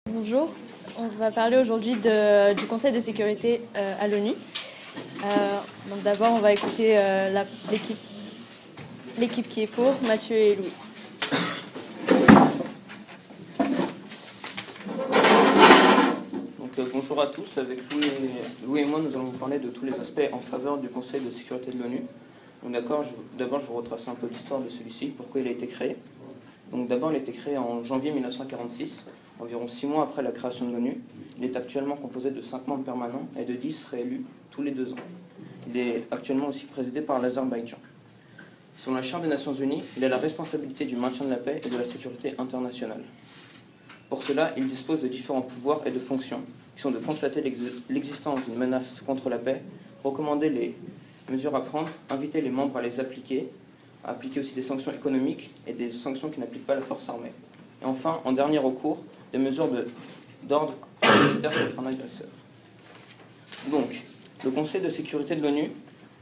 Bonjour, on va parler aujourd'hui du Conseil de sécurité à l'ONU. Donc d'abord, on va écouter l'équipe qui est pour, Mathieu et Louis. Bonjour à tous, avec Louis et moi, nous allons vous parler de tous les aspects en faveur du Conseil de sécurité de l'ONU. D'abord, je vais vous retracer un peu l'histoire de celui-ci, pourquoi il a été créé. Donc d'abord, il a été créé en janvier 1946, environ 6 mois après la création de l'ONU. Il est actuellement composé de 5 membres permanents et de 10 réélus tous les 2 ans. Il est actuellement aussi présidé par l'Azerbaïdjan. Selon la Charte des Nations Unies, il a la responsabilité du maintien de la paix et de la sécurité internationale. Pour cela, il dispose de différents pouvoirs et de fonctions, qui sont de constater l'existence d'une menace contre la paix, recommander les mesures à prendre, inviter les membres à les appliquer aussi des sanctions économiques et des sanctions qui n'appliquent pas la force armée. Et enfin, en dernier recours, des mesures d'ordre militaire contre un agresseur. Donc, le Conseil de sécurité de l'ONU,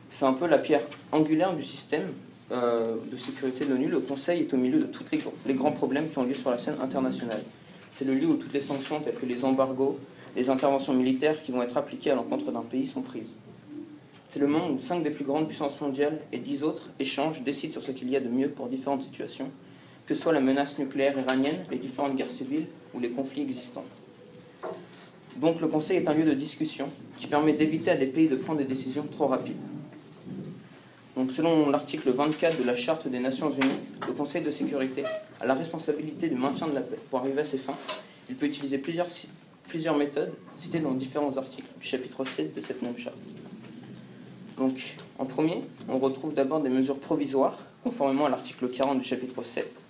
c'est un peu la pierre angulaire du système de sécurité de l'ONU. Le Conseil est au milieu de tous les grands problèmes qui ont lieu sur la scène internationale. C'est le lieu où toutes les sanctions telles que les embargos, les interventions militaires qui vont être appliquées à l'encontre d'un pays sont prises. C'est le moment où 5 des plus grandes puissances mondiales et 10 autres échangent, décident sur ce qu'il y a de mieux pour différentes situations, que ce soit la menace nucléaire iranienne, les différentes guerres civiles ou les conflits existants. Donc le Conseil est un lieu de discussion qui permet d'éviter à des pays de prendre des décisions trop rapides. Donc, selon l'article 24 de la Charte des Nations Unies, le Conseil de sécurité a la responsabilité du maintien de la paix. Pour arriver à ses fins, il peut utiliser plusieurs méthodes citées dans différents articles du chapitre 7 de cette même charte. Donc, en premier, on retrouve d'abord des mesures provisoires, conformément à l'article 40 du chapitre 7,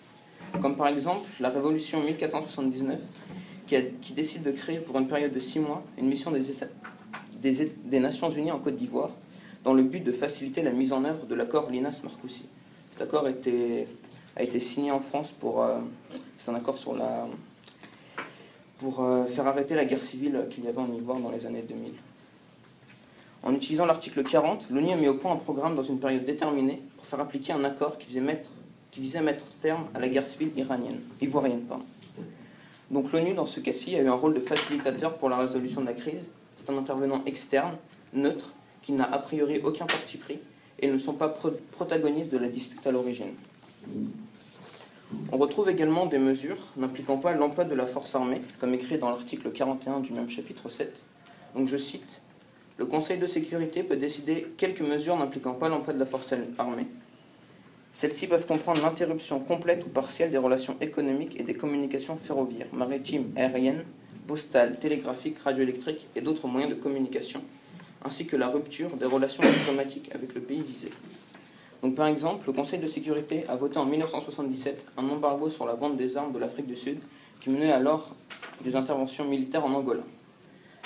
comme par exemple la Révolution 1479, qui décide de créer pour une période de 6 mois une mission des Nations Unies en Côte d'Ivoire, dans le but de faciliter la mise en œuvre de l'accord Linas-Marcoussis. Cet accord a été signé en France c'est un accord pour faire arrêter la guerre civile qu'il y avait en Ivoire dans les années 2000. En utilisant l'article 40, l'ONU a mis au point un programme dans une période déterminée pour faire appliquer un accord qui visait à mettre terme à la guerre civile ivoirienne. Donc l'ONU, dans ce cas-ci, a eu un rôle de facilitateur pour la résolution de la crise. C'est un intervenant externe, neutre, qui n'a a priori aucun parti pris et ne sont pas protagonistes de la dispute à l'origine. On retrouve également des mesures n'impliquant pas l'emploi de la force armée, comme écrit dans l'article 41 du même chapitre 7. Donc je cite, « Le Conseil de sécurité peut décider quelques mesures n'impliquant pas l'emploi de la force armée. Celles-ci peuvent comprendre l'interruption complète ou partielle des relations économiques et des communications ferroviaires, maritimes, aériennes, postales, télégraphiques, radioélectriques et d'autres moyens de communication, ainsi que la rupture des relations diplomatiques avec le pays visé. » Donc, par exemple, le Conseil de sécurité a voté en 1977 un embargo sur la vente des armes de l'Afrique du Sud qui menait alors des interventions militaires en Angola.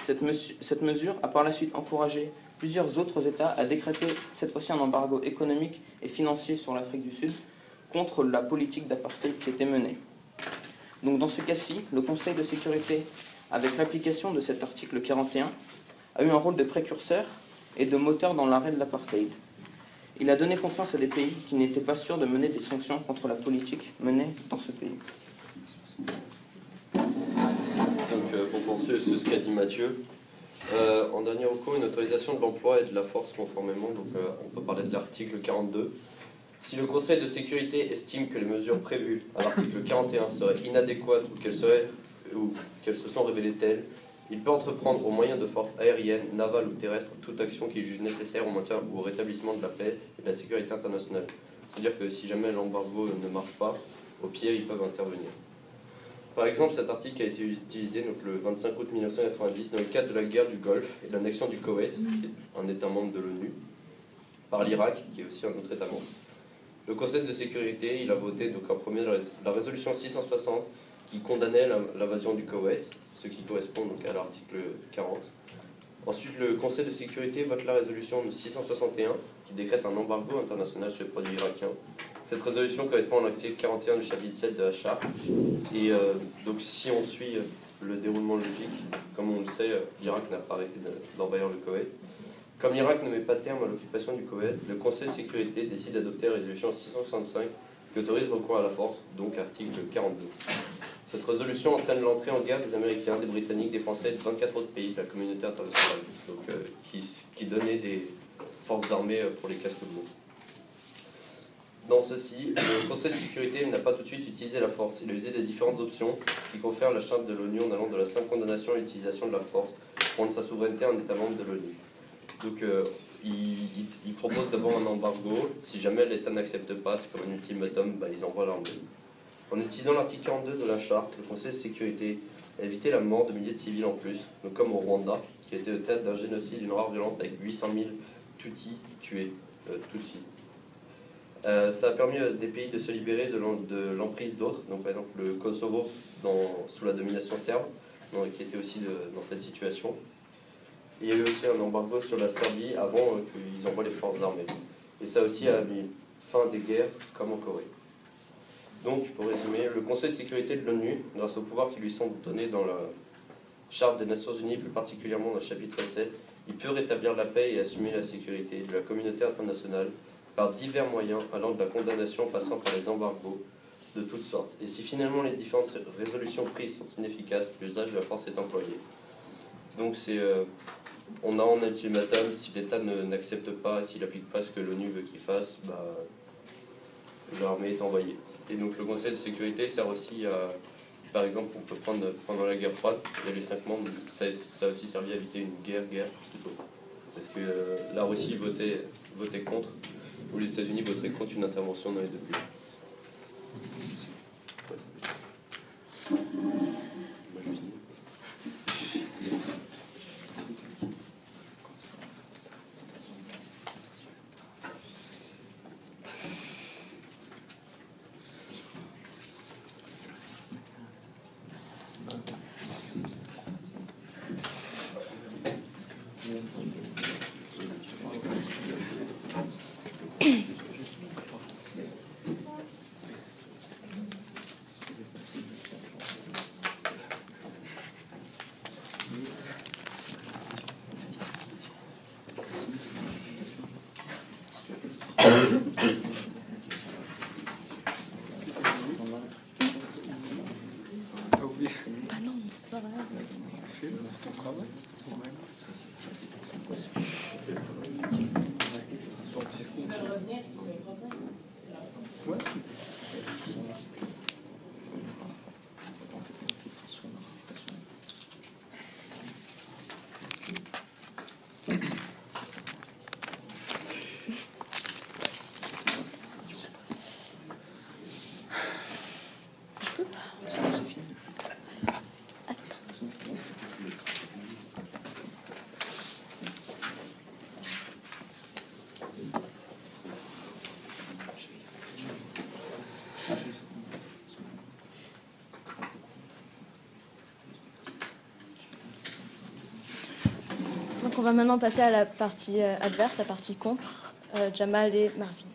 Cette mesure a par la suite encouragé plusieurs autres États à décréter cette fois-ci un embargo économique et financier sur l'Afrique du Sud contre la politique d'apartheid qui était menée. Donc dans ce cas-ci, le Conseil de sécurité, avec l'application de cet article 41, a eu un rôle de précurseur et de moteur dans l'arrêt de l'apartheid. Il a donné confiance à des pays qui n'étaient pas sûrs de mener des sanctions contre la politique menée dans ce pays. Donc, pour poursuivre ce qu'a dit Mathieu, en dernier recours, une autorisation de l'emploi et de la force conformément, donc on peut parler de l'article 42. Si le Conseil de sécurité estime que les mesures prévues à l'article 41 seraient inadéquates ou qu'elles se sont révélées telles, il peut entreprendre au moyen de forces aériennes, navales ou terrestres toute action qu'il juge nécessaire au maintien ou au rétablissement de la paix et de la sécurité internationale. C'est-à-dire que si jamais l'embargo ne marche pas, au pire, ils peuvent intervenir. Par exemple, cet article a été utilisé donc, le 25 août 1990 dans le cadre de la guerre du Golfe et de l'annexion du Koweït, qui est un État membre de l'ONU, par l'Irak, qui est aussi un autre État membre. Le Conseil de sécurité, il a voté donc, en premier la résolution 660 qui condamnait l'invasion du Koweït, ce qui correspond donc, à l'article 40. Ensuite, le Conseil de sécurité vote la résolution 661 qui décrète un embargo international sur les produits irakiens. Cette résolution correspond à l'article 41 du chapitre 7 de la Charte. Et donc si on suit le déroulement logique, comme on le sait, l'Irak n'a pas arrêté d'envahir le Koweït. Comme l'Irak ne met pas de terme à l'occupation du Koweït, le Conseil de sécurité décide d'adopter la résolution 665 qui autorise le recours à la force, donc article 42. Cette résolution entraîne l'entrée en guerre des Américains, des Britanniques, des Français et de 24 autres pays de la communauté internationale, donc, qui donnaient des forces armées pour les casques bleus. Dans ceci, le Conseil de sécurité n'a pas tout de suite utilisé la force. Il a usé des différentes options qui confèrent la charte de l'ONU en allant de la simple condamnation à l'utilisation de la force pour rendre sa souveraineté à un État membre de l'ONU. Donc il propose d'abord un embargo. Si jamais l'État n'accepte pas, c'est comme un ultimatum, ils envoient l'armée. En utilisant l'article 42 de la charte, le Conseil de sécurité a évité la mort de milliers de civils en plus, comme au Rwanda, qui a été le théâtre d'un génocide d'une rare violence avec 800 000 Tutsis tués, Tutsis. Ça a permis à des pays de se libérer de l'emprise d'autres, donc par exemple le Kosovo sous la domination serbe, qui était aussi dans cette situation. Et il y a eu aussi un embargo sur la Serbie avant qu'ils envoient les forces armées. Et ça aussi a mis fin à des guerres comme en Corée. Donc, pour résumer, le Conseil de sécurité de l'ONU, grâce aux pouvoirs qui lui sont donnés dans la Charte des Nations Unies, plus particulièrement dans le chapitre 7, il peut rétablir la paix et assumer la sécurité de la communauté internationale par divers moyens, allant de la condamnation passant par les embargos de toutes sortes. Et si finalement les différentes résolutions prises sont inefficaces, l'usage de la force est employé. Donc on a en ultimatum, si l'État n'accepte pas, s'il n'applique pas ce que l'ONU veut qu'il fasse, l'armée est envoyée. Et donc le Conseil de sécurité sert aussi à, par exemple, on peut prendre pendant la guerre froide, il y a les 5 membres, ça a aussi servi à éviter une guerre plutôt. Parce que la Russie votait contre, ou les États-Unis voteraient contre une intervention dans les deux pays. C'est ton travail. Ouais. Donc on va maintenant passer à la partie adverse, la partie contre, Jamal et Marvin.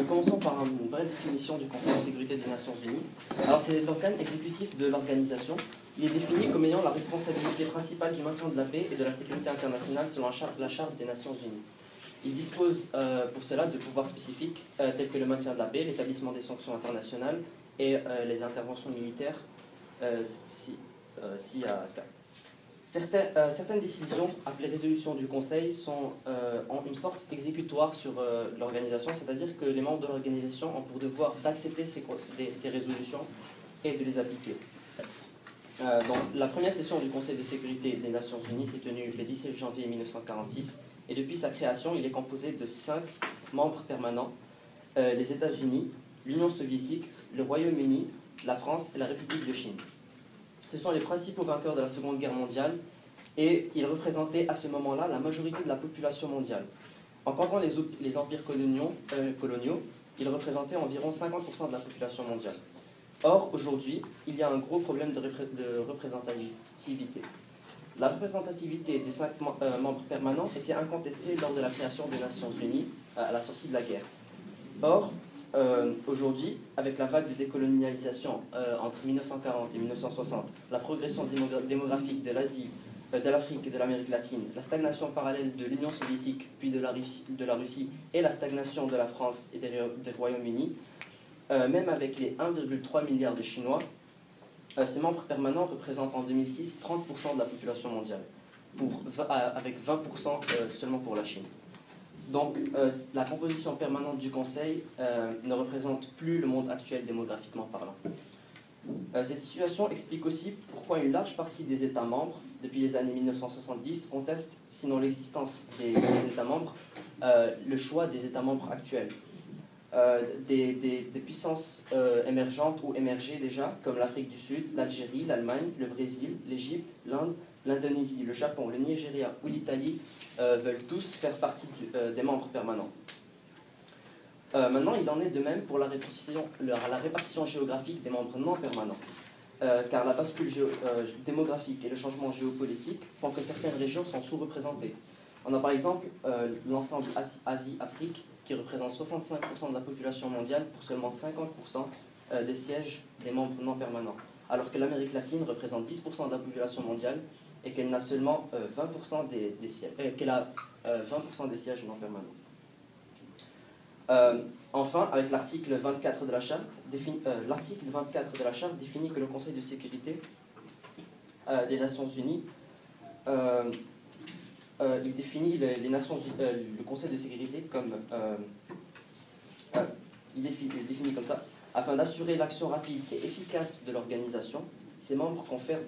Commençons par une brève définition du Conseil de sécurité des Nations Unies. Alors c'est l'organe exécutif de l'organisation. Il est défini comme ayant la responsabilité principale du maintien de la paix et de la sécurité internationale selon la Charte des Nations Unies. Il dispose pour cela de pouvoirs spécifiques tels que le maintien de la paix, l'établissement des sanctions internationales et les interventions militaires s'il y a cas. Certaines décisions, appelées résolutions du Conseil, ont une force exécutoire sur l'organisation, c'est-à-dire que les membres de l'organisation ont pour devoir d'accepter ces résolutions et de les appliquer. Donc, la première session du Conseil de sécurité des Nations Unies s'est tenue le 17 janvier 1946 et depuis sa création, il est composé de 5 membres permanents, les États-Unis, l'Union soviétique, le Royaume-Uni, la France et la République de Chine. Ce sont les principaux vainqueurs de la Seconde Guerre mondiale et ils représentaient à ce moment-là la majorité de la population mondiale. En comptant les empires coloniaux, ils représentaient environ 50% de la population mondiale. Or, aujourd'hui, il y a un gros problème de représentativité. La représentativité des 5 membres permanents était incontestée lors de la création des Nations Unies à la sortie de la guerre. Or, aujourd'hui, avec la vague de décolonialisation entre 1940 et 1960, la progression démographique de l'Asie, de l'Afrique et de l'Amérique latine, la stagnation parallèle de l'Union soviétique puis de la Russie et la stagnation de la France et des Royaumes-Unis, même avec les 1,3 milliard de Chinois, ces membres permanents représentent en 2006 30% de la population mondiale, avec 20% seulement pour la Chine. Donc la composition permanente du Conseil ne représente plus le monde actuel démographiquement parlant. Cette situation explique aussi pourquoi une large partie des États membres, depuis les années 1970, contestent, sinon l'existence des États membres, le choix des États membres actuels. Des puissances émergentes ou émergées déjà, comme l'Afrique du Sud, l'Algérie, l'Allemagne, le Brésil, l'Égypte, l'Inde, l'Indonésie, le Japon, le Nigeria ou l'Italie veulent tous faire partie des membres permanents. Maintenant, il en est de même pour la répartition géographique des membres non permanents, car la bascule démographique et le changement géopolitique font que certaines régions sont sous-représentées. On a par exemple l'ensemble Asie-Afrique qui représente 65% de la population mondiale pour seulement 50% des sièges des membres non permanents, alors que l'Amérique latine représente 10% de la population mondiale et qu'elle n'a seulement 20% des sièges, qu'elle a 20% des sièges non permanents. Enfin, avec l'article 24 de la Charte, l'article 24 de la Charte définit que le Conseil de sécurité des Nations Unies, il définit le Conseil de sécurité comme, il définit comme ça, afin d'assurer l'action rapide et efficace de l'organisation, ses membres confèrent